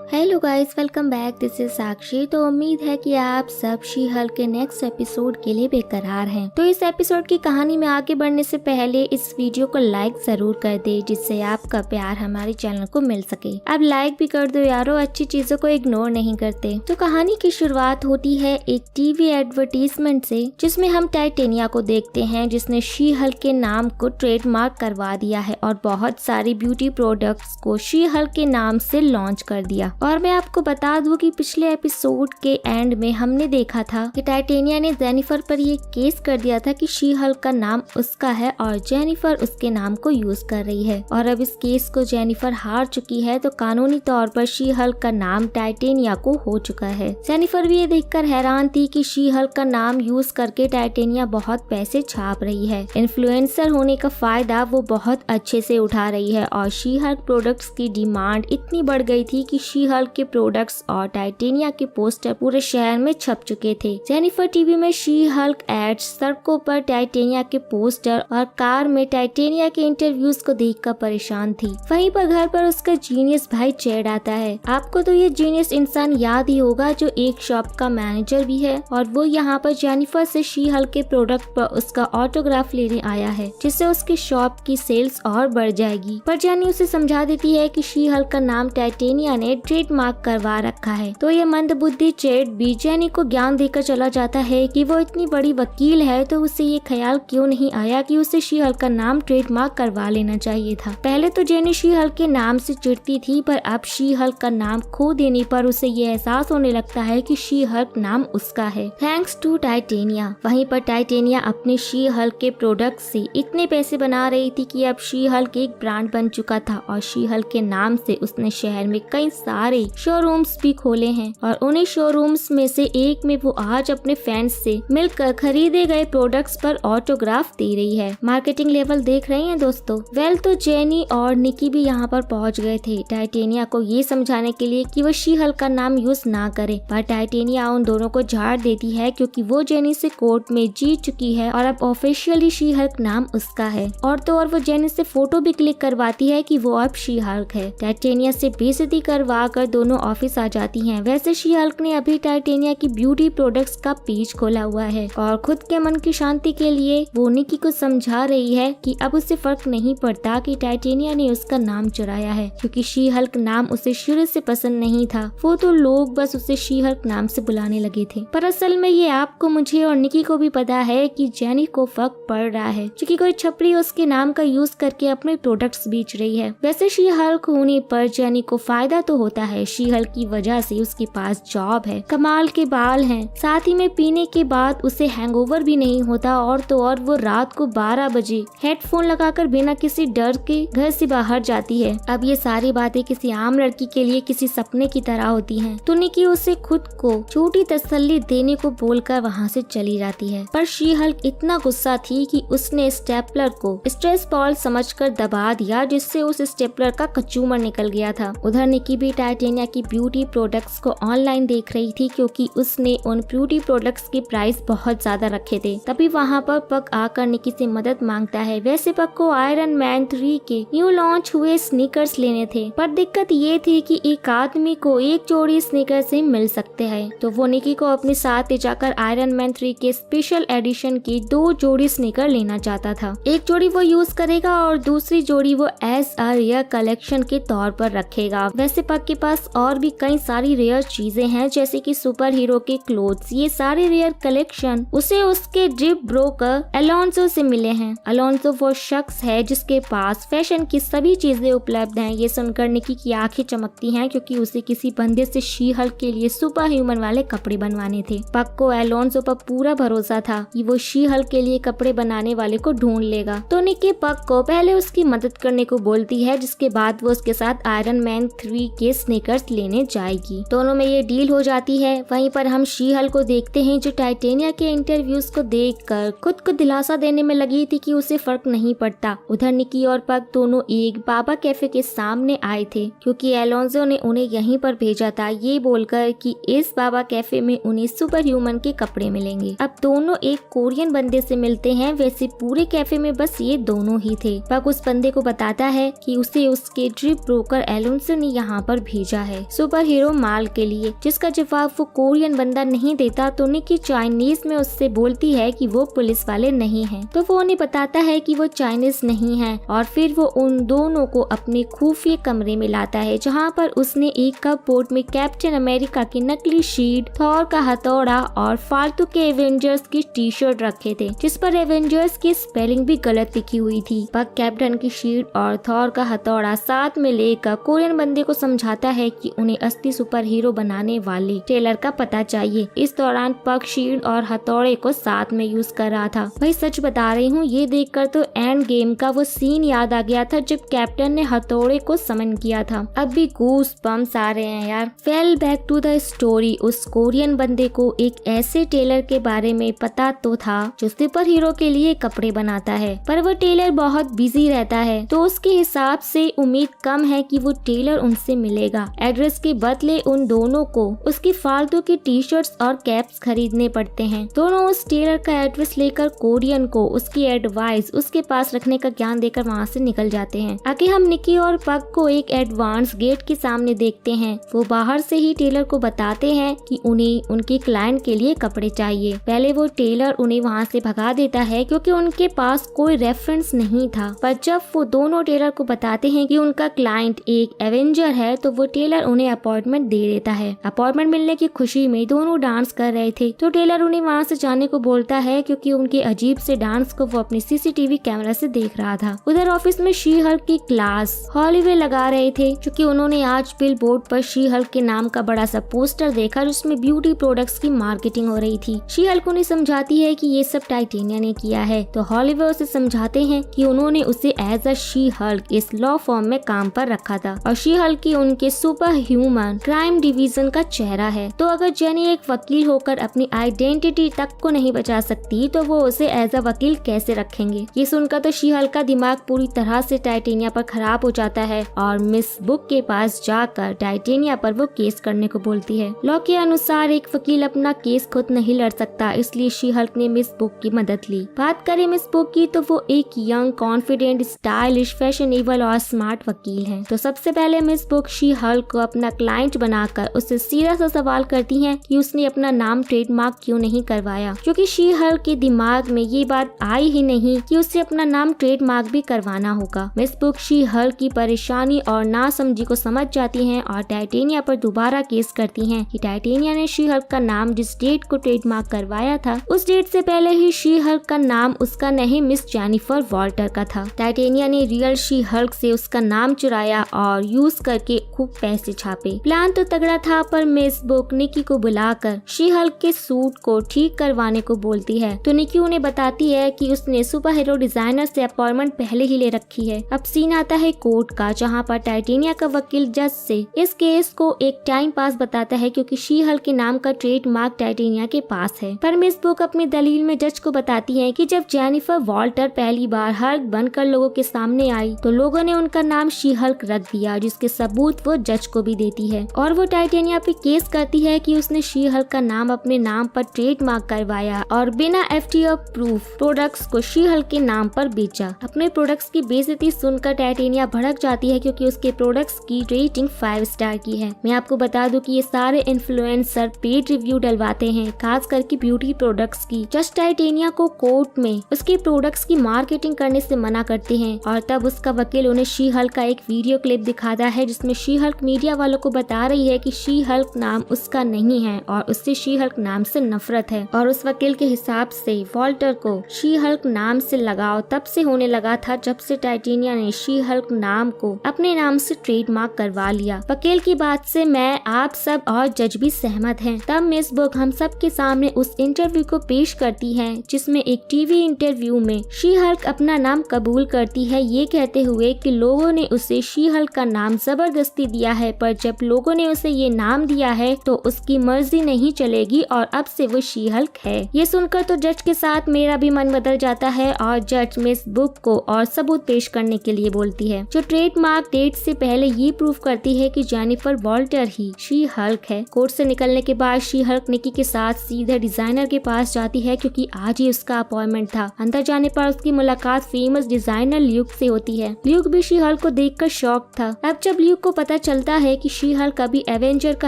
Hello guys, welcome back. This is Sakshi. तो उम्मीद है कि आप सब शी हल्क के नेक्स्ट एपिसोड के लिए बेकरार हैं। तो इस एपिसोड की कहानी में आगे बढ़ने से पहले इस वीडियो को लाइक जरूर कर दे, जिससे आपका प्यार हमारे चैनल को मिल सके। अब लाइक भी कर दो यारो, अच्छी चीजों को इग्नोर नहीं करते। तो कहानी की शुरुआत होती है एक टीवी एडवर्टीजमेंट से, जिसमें हम टाइटेनिया को देखते हैं, जिसने शी हल्क के नाम को ट्रेडमार्क करवा दिया है और बहुत सारी ब्यूटी प्रोडक्ट्स को शी हल्क के नाम से लॉन्च कर दिया। और मैं आपको बता दूं कि पिछले एपिसोड के एंड में हमने देखा था कि टाइटेनिया ने जेनिफर पर ये केस कर दिया था कि शी हल्क का नाम उसका है और जेनिफर उसके नाम को यूज कर रही है। और अब इस केस को जेनिफर हार चुकी है, तो कानूनी तौर पर शी हल्क का नाम टाइटेनिया को हो चुका है। जेनिफर भी ये देखकर हैरान थी कि शी हल्क का नाम यूज करके टाइटेनिया बहुत पैसे छाप रही है। इन्फ्लुएंसर होने का फायदा वो बहुत अच्छे से उठा रही है और शी हल्क प्रोडक्ट्स की डिमांड इतनी बढ़ गई थी कि शी हल्क के प्रोडक्ट्स और टाइटेनिया के पोस्टर पूरे शहर में छप चुके थे। जेनिफर टीवी में शी हल्क एड्स, सड़कों पर टाइटेनिया के पोस्टर और कार में टाइटेनिया के इंटरव्यूज को देखकर परेशान थी। वहीं पर घर पर उसका जीनियस भाई चैड आता है। आपको तो ये जीनियस इंसान याद ही होगा जो एक शॉप का मैनेजर भी है, और वो यहाँ पर जेनिफर से शी हल्क के प्रोडक्ट पर उसका ऑटोग्राफ लेने आया है, जिससे उसकी शॉप की सेल्स और बढ़ जाएगी। पर जेनी उसे समझा देती है कि शी हल्क का नाम टाइटेनिया ने ट्रेडमार्क करवा रखा है। तो ये मंदबुद्धि चैड भी जेनी को ज्ञान देकर चला जाता है कि वो इतनी बड़ी वकील है, तो उसे ये ख्याल क्यों नहीं आया कि उसे शी हल्क का नाम ट्रेडमार्क करवा लेना चाहिए था। पहले तो जेनी शी हल्क के नाम से चिढ़ती थी, पर अब शी हल्क का नाम खो देने पर उसे ये एहसास होने लगता है कि शी हल्क नाम उसका है, थैंक्स टू टाइटेनिया। वहीं पर टाइटेनिया अपने शी हल्क के प्रोडक्ट से इतने पैसे बना रही थी कि अब शी हल्क एक ब्रांड बन चुका था और शी हल्क के नाम से उसने शहर में कई सारे शोरूम्स भी खोले हैं, और उन्हीं शोरूम्स में से एक में वो आज अपने फैंस से मिलकर खरीदे गए प्रोडक्ट्स पर ऑटोग्राफ दे रही है। मार्केटिंग लेवल देख रहे हैं दोस्तों। वेल, तो जेनी और निकी भी यहाँ पर पहुँच गए थे टाइटेनिया को ये समझाने के लिए कि वो शी हल्क का नाम यूज ना करे, पर टाइटेनिया उन दोनों को झाड़ देती है क्योंकि वो जेनी से कोर्ट में जीत चुकी है और अब ऑफिशियली शी हल्क नाम उसका है। और तो और वो जेनी से फोटो भी क्लिक करवाती है कि वो अब शी हल्क है। टाइटेनिया से बेइज्जती करवा कर दोनों ऑफिस आ जाती हैं। वैसे शी हल्क ने अभी टाइटेनिया की ब्यूटी प्रोडक्ट्स का पेज खोला हुआ है और खुद के मन की शांति के लिए वो निकी को समझा रही है कि अब उसे फर्क नहीं पड़ता कि टाइटेनिया ने उसका नाम चुराया है, क्योंकि शी हल्क नाम उसे शुरू से पसंद नहीं था। वो तो लोग बस उसे शी हल्क नाम से बुलाने लगे थे। पर असल में ये आपको, मुझे और निकी को भी पता है कि जेनी को फर्क पड़ रहा है, क्योंकि कोई छपरी उसके नाम का यूज करके अपने प्रोडक्ट्स बेच रही है। वैसे शी हल्क होने पर जेनी को फायदा तो होता है। शी हल्क की वजह से उसके पास जॉब है, कमाल के बाल हैं, साथ ही में पीने के बाद उसे हैंगओवर भी नहीं होता, और तो और वो रात को 12 बजे हेडफोन लगाकर बिना किसी डर के घर से बाहर जाती है। अब ये सारी बातें किसी आम लड़की के लिए किसी सपने की तरह होती हैं। तो निकी उसे खुद को छोटी तसल्ली देने को बोलकर वहाँ से चली जाती है। पर शी हल्क इतना गुस्सा थी कि उसने स्टेपलर को स्ट्रेस बॉल समझकर दबा दिया, जिससे उस स्टेपलर का कचूमर निकल गया था। उधर निकी भी टाइटेनिया की ब्यूटी प्रोडक्ट्स को ऑनलाइन देख रही थी, क्योंकि उसने उन ब्यूटी प्रोडक्ट्स के प्राइस बहुत ज्यादा रखे थे। तभी वहाँ पर पक आकर निकी से मदद मांगता है। वैसे पक को आयरन मैन 3 के न्यू लॉन्च हुए स्नीकर्स लेने थे, पर दिक्कत ये थी कि एक आदमी को एक जोड़ी स्नीकर से मिल सकते हैं। तो वो निकी को अपने साथ ले जाकर आयरन मैन 3 के स्पेशल एडिशन की 2 जोड़ी स्नीकर लेना चाहता था। एक जोड़ी वो यूज करेगा और दूसरी जोड़ी वो एज अ रेयर कलेक्शन के तौर पर रखेगा। वैसे पक के पास और भी कई सारी रेयर चीजें हैं, जैसे कि सुपर हीरो के क्लोथ्स। ये सारे रेयर कलेक्शन उसे उसके ड्रिप ब्रोकर अलोंसो से मिले हैं। अलोंसो वो शख्स है जिसके पास फैशन की सभी चीजें उपलब्ध हैं। ये सुनकर निकी की आंखें चमकती हैं, क्योंकि उसे किसी बंदे से शी हल्क के लिए सुपर ह्यूमन वाले कपड़े बनवाने थे। पक को अलोंसो पर पूरा भरोसा था कि वो शी हल्क के लिए कपड़े बनाने वाले को ढूंढ लेगा। तो निकी पक को पहले उसकी मदद करने को बोलती है, जिसके बाद वो उसके साथ आयरन मैन 3 के स्नीकर्स लेने जाएगी। दोनों में ये डील हो जाती है। वहीं पर हम शी हल्क को देखते हैं, जो टाइटेनिया के इंटरव्यूज को देखकर खुद को दिलासा देने में लगी थी कि उसे फर्क नहीं पड़ता। उधर निकी और पक दोनों एक बाबा कैफे के सामने आए थे, क्योंकि एलोंसो ने उन्हें यहीं पर भेजा था, ये बोलकर कि इस बाबा कैफे में उन्हें सुपर ह्यूमन के कपड़े मिलेंगे। अब दोनों एक कोरियन बंदे से मिलते हैं। वैसे पूरे कैफे में बस ये दोनों ही थे। पक उस बंदे को बताता है कि उसे उसके ड्रिप ब्रोकर एलोंसो ने यहाँ पर भेजा भेजा है सुपर हीरो माल के लिए, जिसका जवाब वो कोरियन बंदा नहीं देता तो निकी चाइनीज में उससे बोलती है कि वो पुलिस वाले नहीं हैं। तो वो उन्हें बताता है कि वो चाइनीज नहीं है और फिर वो उन दोनों को अपने खुफिया कमरे में लाता है, जहाँ पर उसने एक कपबोर्ड में कैप्टन अमेरिका की नकली शीट, थॉर का हथौड़ा और फालतू के एवेंजर्स की टी शर्ट रखे थे, जिस पर एवेंजर्स की स्पेलिंग भी गलत लिखी हुई थी। पक कैप्टन की शीट और थॉर का हथौड़ा साथ में लेकर कोरियन बंदे को समझाता है कि उन्हें असली सुपर हीरो बनाने वाले टेलर का पता चाहिए। इस दौरान पक शीट और हथौड़े को साथ में यूज कर रहा था। भाई सच बता रही हूँ, ये देखकर तो एंड गेम का वो सीन याद आ गया था जब कैप्टन ने हथौड़े को समन किया था। अब भी गूस बम्स आ रहे हैं यार। Fell back to the story, उस कोरियन बंदे को एक ऐसे टेलर के बारे में पता तो था जो सुपर हीरो के लिए कपड़े बनाता है, पर वो टेलर बहुत बिजी रहता है, तो उसके हिसाब से उम्मीद कम है कि वो टेलर उनसे मिलेगा। एड्रेस के बदले उन दोनों को उसकी फालतू की टी शर्ट्स और कैप्स खरीदने पड़ते हैं। दोनों उस टेलर का एड्रेस लेकर कोरियन को उसकी एडवाइस उसके पास रखने का ज्ञान देकर वहाँ से निकल जाते हैं। आगे हम निकी और पक को एक एडवांस गेट के सामने देखते हैं। वो बाहर से ही टेलर को बताते हैं कि उन्हें उनके क्लाइंट के लिए कपड़े चाहिए। पहले वो टेलर उन्हें वहाँ से भगा देता है क्योंकि उनके पास कोई रेफरेंस नहीं था, पर जब वो दोनों टेलर को बताते हैं कि उनका क्लाइंट एक एवेंजर है तो वो टेलर उन्हें अपॉइंटमेंट दे देता है। अपॉइंटमेंट मिलने की खुशी में दोनों डांस कर रहे थे, तो टेलर उन्हें वहाँ से जाने को बोलता है क्योंकि उनके अजीब से डांस को वो अपनी सीसीटीवी कैमरा से देख रहा था। उधर ऑफिस में शी हल्क की क्लास हॉलीवे लगा रहे थे क्योंकि उन्होंने आज बिल बोर्ड पर शी हल्क के नाम का बड़ा सा पोस्टर देखा जिसमें ब्यूटी प्रोडक्ट्स की मार्केटिंग हो रही थी। शी हल्क उन्हें समझाती है कि ये सब टाइटेनिया ने किया है, तो हॉलीवे उसे समझाते हैं कि उन्होंने उसे एज अ शी हल्क इस लॉ फॉर्म में काम पर रखा था और शी हल्क की उनके सुपर ह्यूमन क्राइम डिवीजन का चेहरा है। तो अगर जेनी एक वकील होकर अपनी आइडेंटिटी तक को नहीं बचा सकती तो वो उसे एज अ वकील कैसे रखेंगे। ये सुनकर तो शी हल्क का दिमाग पूरी तरह से टाइटेनिया पर खराब हो जाता है और मिस बुक के पास जाकर टाइटेनिया पर वो केस करने को बोलती है। लॉ के अनुसार एक वकील अपना केस खुद नहीं लड़ सकता, इसलिए शी हल्क ने मिस बुक की मदद ली। बात करें मिस बुक की तो वो एक यंग, कॉन्फिडेंट, स्टाइलिश, फैशनेबल और स्मार्ट वकील है। तो सबसे पहले मिस बुक शी हल्क को अपना क्लाइंट बनाकर उससे सीधा सा सवाल करती है कि उसने अपना नाम ट्रेडमार्क क्यों नहीं करवाया, क्योंकि शी हल्क के दिमाग में ये बात आई ही नहीं कि उसे अपना नाम ट्रेडमार्क भी करवाना होगा। मिस बुक शी हल्क की परेशानी और नासमझी को समझ जाती हैं और टाइटेनिया पर दोबारा केस करती हैं कि टाइटेनिया ने शी हल्क का नाम जिस डेट को ट्रेडमार्क करवाया था उस डेट से पहले ही शी हल्क का नाम उसका नहीं मिस जेनिफर वॉल्टर का था। टाइटेनिया ने रियल शी हल्क से उसका नाम चुराया और यूज करके खूब पैसे छापे। प्लान तो तगड़ा था, पर मिस बुक निकी को बुलाकर शी हल्क के सूट को ठीक करवाने को बोलती है, तो निकी उन्हें बताती है कि उसने सुपर हीरो डिजाइनर से अपॉइंटमेंट पहले ही ले रखी है। अब सीन आता है कोर्ट का, जहाँ पर टाइटेनिया का वकील जज से इस केस को एक टाइम पास बताता है क्योंकि शी हल्क के नाम का ट्रेडमार्क टाइटेनिया के पास है। पर मिस बुक अपनी दलील में जज को बताती है कि जब जेनिफर वॉल्टर पहली बार हल्क बनकर लोगों के सामने आई तो लोगों ने उनका नाम शी हल्क रख दिया, जिसके सबूत वो जज को भी देती है और वो टाइटेनिया पे केस करती है कि उसने शी हल्क का नाम अपने नाम पर ट्रेडमार्क करवाया और बिना एफटीओ प्रूफ प्रोडक्ट्स को शी हल्क के नाम पर बेचा। अपने प्रोडक्ट्स की बेइज्जती सुनकर टाइटेनिया भड़क जाती है क्योंकि उसके प्रोडक्ट्स की रेटिंग 5 स्टार की है। मैं आपको बता दूं कि ये सारे इन्फ्लुएंसर पेड रिव्यू डलवाते हैं, खास करके ब्यूटी प्रोडक्ट्स की। जस्ट टाइटेनिया को कोर्ट में उसके प्रोडक्ट्स की मार्केटिंग करने से मना करते हैं और तब उसका वकील उन्हें शी हल्क का एक वीडियो क्लिप दिखाता है जिसमें शी हल्क मीडिया वालों को बता रही है कि शी हल्क नाम उसका नहीं है और उससे शी हल्क नाम से नफरत है। और उस वकील के हिसाब से वॉल्टर को शी हल्क नाम से लगाव तब से होने लगा था जब से टाइटेनिया ने शी हल्क नाम को अपने नाम से ट्रेडमार्क करवा लिया। वकील की बात से मैं, आप सब और जज भी सहमत हैं। तब मिस बुक हम सब के सामने उस इंटरव्यू को पेश करती है जिसमें एक टीवी इंटरव्यू में शी हल्क अपना नाम कबूल करती है, ये कहते हुए कि लोगों ने उसे शी हल्क का नाम जबरदस्ती दिया है, पर जब लोगों ने उसे ये नाम दिया है तो उसकी मर्जी नहीं चलेगी और अब से वो शी हल्क है। ये सुनकर तो जज के साथ मेरा भी मन बदल जाता है और जज मिस बुक को और सबूत पेश करने के लिए बोलती है जो ट्रेडमार्क डेट से पहले ये प्रूफ करती है कि Jennifer Walter he she Hulk है। कोर्ट से निकलने के बाद शी हल्क निकी के साथ सीधे डिजाइनर के पास जाती है क्योंकि आज ही उसका अपॉइंटमेंट था। अंदर जाने पर उसकी मुलाकात फेमस डिजाइनर ल्यूक से होती है। ल्यूक भी शी हल्क को देखकर शॉक था। अब जब ल्यूक को पता चलता है कि शी हल्क कभी एवेंजर का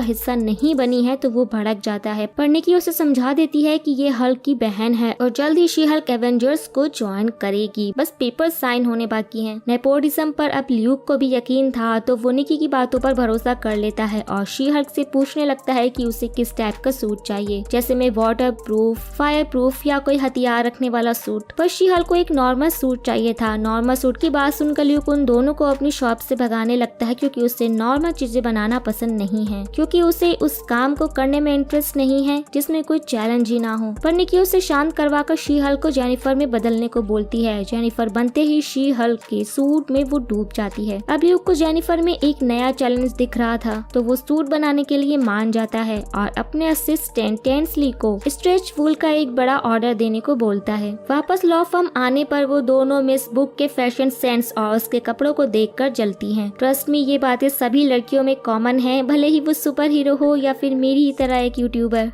हिस्सा नहीं बनी है तो वो भड़क जाता है, पर निकी उसे समझा देती है कि ये हल्क की बहन है और जल्द ही शी हल्क एवेंजर्स को ज्वाइन करेगी, बस पेपर साइन होने बाकी हैं। नेपोटिज्म पर अब ल्यूक को भी यकीन था तो वो निकी की बातों पर भरोसा कर लेता है और शी हल्क से पूछने लगता है कि उसे किस टाइप का सूट चाहिए, जैसे में वाटर प्रूफ, फायर प्रूफ या कोई हथियार रखने वाला सूट। पर शी हल्क को एक नॉर्मल सूट चाहिए था। नॉर्मल सूट की बात सुनकर ल्यूक उन दोनों को अपनी शॉप से भगाने लगता है क्योंकि उसे नॉर्मल चीजें बनाना पसंद नहीं है, क्योंकि उसे उस काम को करने में इंटरेस्ट नहीं है जिसमें कोई चैलेंज ही ना हो। पर निकी उसे शांत करवाकर शी हल्क को जेनिफर में बदलने को बोलती है। जेनिफर बनते ही शी हल्क के सूट में वो डूब जाती है। अब ल्यूक को जेनिफर में एक नया चैलेंज दिख रहा था तो वो सूट बनाने के लिए मान जाता है और अपने असिस्टेंट टेंसली को स्ट्रेच वूल का एक बड़ा ऑर्डर देने को बोलता है। वापस लॉ फर्म आने पर वो दोनों मिस बुक के फैशन सेंस और उसके कपड़ों को देखकर जलती हैं। ट्रस्ट मी, ये बातें सभी लड़कियों में कॉमन हैं, भले ही वो सुपर हीरो हो या फिर मेरी ही तरह एक यूट्यूबर।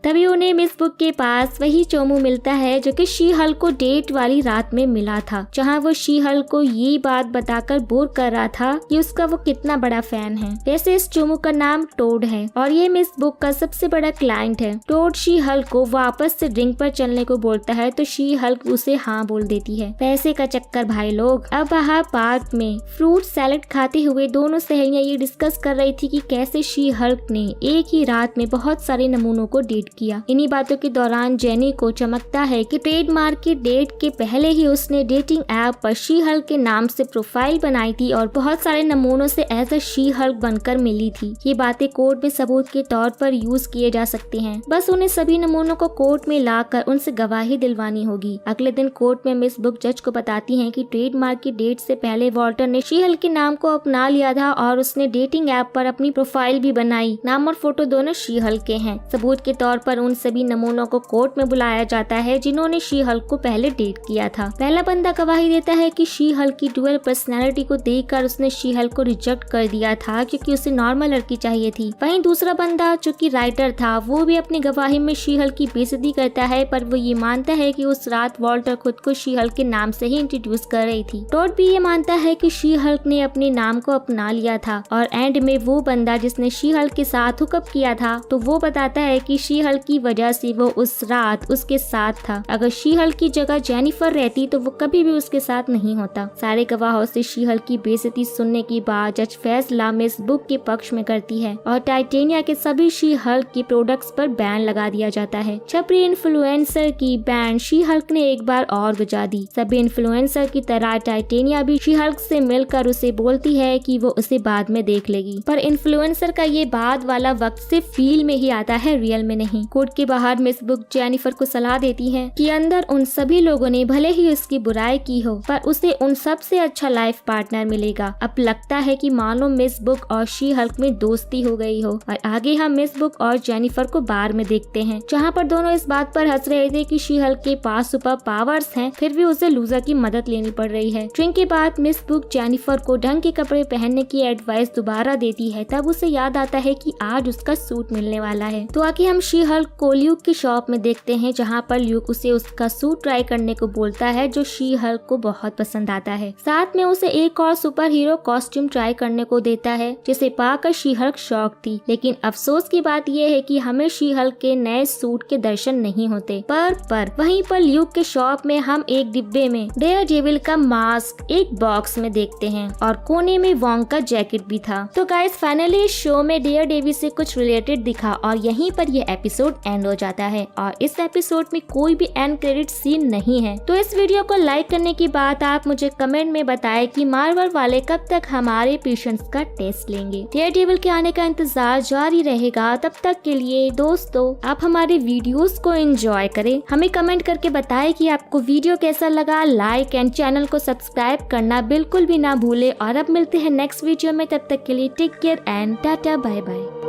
तभी उन्हें मिस बुक के पास वही चोमू मिलता है जो कि शी हल्क को डेट वाली रात में मिला था, जहां वो शी हल्क को ये बात बताकर बोर कर रहा था कि उसका वो कितना बड़ा फैन है। वैसे इस चोमू का नाम टोड है और ये मिस बुक का सबसे बड़ा क्लाइंट है। टोड शी हल्क को वापस से ड्रिंक पर चलने को बोलता है तो शी हल्क उसे हाँ बोल देती है। पैसे का चक्कर भाई लोग। अब बाहर पार्क में फ्रूट सैलेड खाते हुए दोनों सहेलियां ये डिस्कस कर रही थी कि कैसे शी हल्क ने एक ही रात में बहुत सारे नमूनों को डेट किया। इन्हीं बातों के दौरान जेनी को चमकता है कि ट्रेडमार्क की डेट के पहले ही उसने डेटिंग ऐप पर शी हल्क के नाम से प्रोफाइल बनाई थी और बहुत सारे नमूनों से एज अ शी हल्क बनकर मिली थी। ये बातें कोर्ट में सबूत के तौर पर यूज किए जा सकते हैं, बस उन्हें सभी नमूनों को कोर्ट में लाकर उनसे गवाही दिलवानी होगी। अगले दिन कोर्ट में मिस बुक जज को बताती हैं कि ट्रेडमार्क की डेट से पहले वॉल्टर ने शी हल्क के नाम को अपना लिया था और उसने डेटिंग ऐप पर अपनी प्रोफाइल भी बनाई। नाम और फोटो दोनों शी हल्क के हैं। सबूत के तौर पर उन सभी नमूनों को कोर्ट में बुलाया जाता है जिन्होंने शी हल्क को पहले डेट किया था। पहला बंदा गवाही देता है कि शी हल्क की डुअल पर्सनैलिटी को देखकर उसने शी हल्क को रिजेक्ट कर दिया था क्योंकि उसे नॉर्मल लड़की चाहिए थी। वहीं दूसरा बंदा जो कि राइटर था वो भी अपनी गवाही में शी हल्क की बेइज्जती करता है, पर वो ये मानता है कि उस रात वॉल्टर खुद को शी हल्क के नाम से ही इंट्रोड्यूस कर रही थी। टॉड भी ये मानता है कि शी हल्क ने अपने नाम को अपना लिया था और एंड में वो बंदा जिसने शी हल्क के साथ हुकअप किया था तो वो बताता है कि शी हल्क की वजह से वो उस रात उसके साथ था। अगर शी हल्क की जगह जेनिफर रहती तो वो कभी भी उसके साथ नहीं होता। सारे गवाहों से शी हल्क की बेइज्जती सुनने के बाद जज फैसला मिस बुक के पक्ष में करती है और टाइटेनिया के सभी शी हल्क के प्रोडक्ट्स पर बैन लगा दिया जाता है। छपरी इन्फ्लुएंसर की बैंड शी हल्क ने एक बार और बजा दी। सभी इन्फ्लुएंसर की तरह टाइटेनिया भी शी हल्क से मिलकर उसे बोलती है कि वो उसे बाद में देख लेगी, पर इन्फ्लुएंसर का ये बाद वाला वक्त सिर्फ फील में ही आता है, रियल में नहीं। कोर्ट के बाहर मिस बुक जेनिफर को सलाह देती है कि अंदर उन सभी लोगों ने भले ही उसकी बुराई की हो पर उसे उन सबसे अच्छा लाइफ पार्टनर मिलेगा। अब लगता है कि मानो मिस बुक और शी हल्क में दोस्ती हो गई हो। और आगे हम मिस बुक और जेनिफर को बार में देखते हैं जहाँ पर दोनों इस बात पर हंस रहे थे कि शी हल्क के पास सुपर पावर्स हैं, फिर भी उसे लूजर की मदद लेनी पड़ रही है। ड्रिंक के बाद मिस बुक जेनिफर को ढंग के कपड़े पहनने की एडवाइस दोबारा देती है। तब उसे याद आता है कि आज उसका सूट मिलने वाला है। तो आगे हम शी हल्क को ल्यूक की शॉप में देखते हैं जहाँ पर ल्यूक उसे उसका सूट ट्राई करने को बोलता है जो शी हल्क को बहुत पसंद आता है। साथ में उसे एक और सुपर हीरो कॉस्ट्यूम ट्राई करने को देता है जिसे पाकर शी हल्क शॉक थी। लेकिन अफसोस की बात यह है कि हमें शी हल्क के नए सूट के दर्शन नहीं होते। पर वहीं पर ल्यूक के शॉप में हम एक डिब्बे में डेयरडेविल का मास्क एक बॉक्स में देखते हैं और कोने में वॉन्ग का जैकेट भी था। तो गाइस फाइनली इस शो में डेयरडेविल से कुछ रिलेटेड दिखा और यहीं पर यह एपिसोड एंड हो जाता है और इस एपिसोड में कोई भी एंड क्रेडिट सीन नहीं है। तो इस वीडियो को लाइक करने की बात आप मुझे कमेंट में बताएं कि मार्वल वाले कब तक हमारे पेशेंस का टेस्ट लेंगे। डेयरडेविल के आने का इंतजार जारी रहेगा। तब तक के लिए दोस्तों आप हमारे वीडियोस को एंजॉय करें। हमें कमेंट करके बताएं कि आपको वीडियो कैसा लगा। लाइक एंड चैनल को सब्सक्राइब करना बिल्कुल भी ना भूले और अब मिलते हैं नेक्स्ट वीडियो में। तब तक के लिए take care and tata bye bye.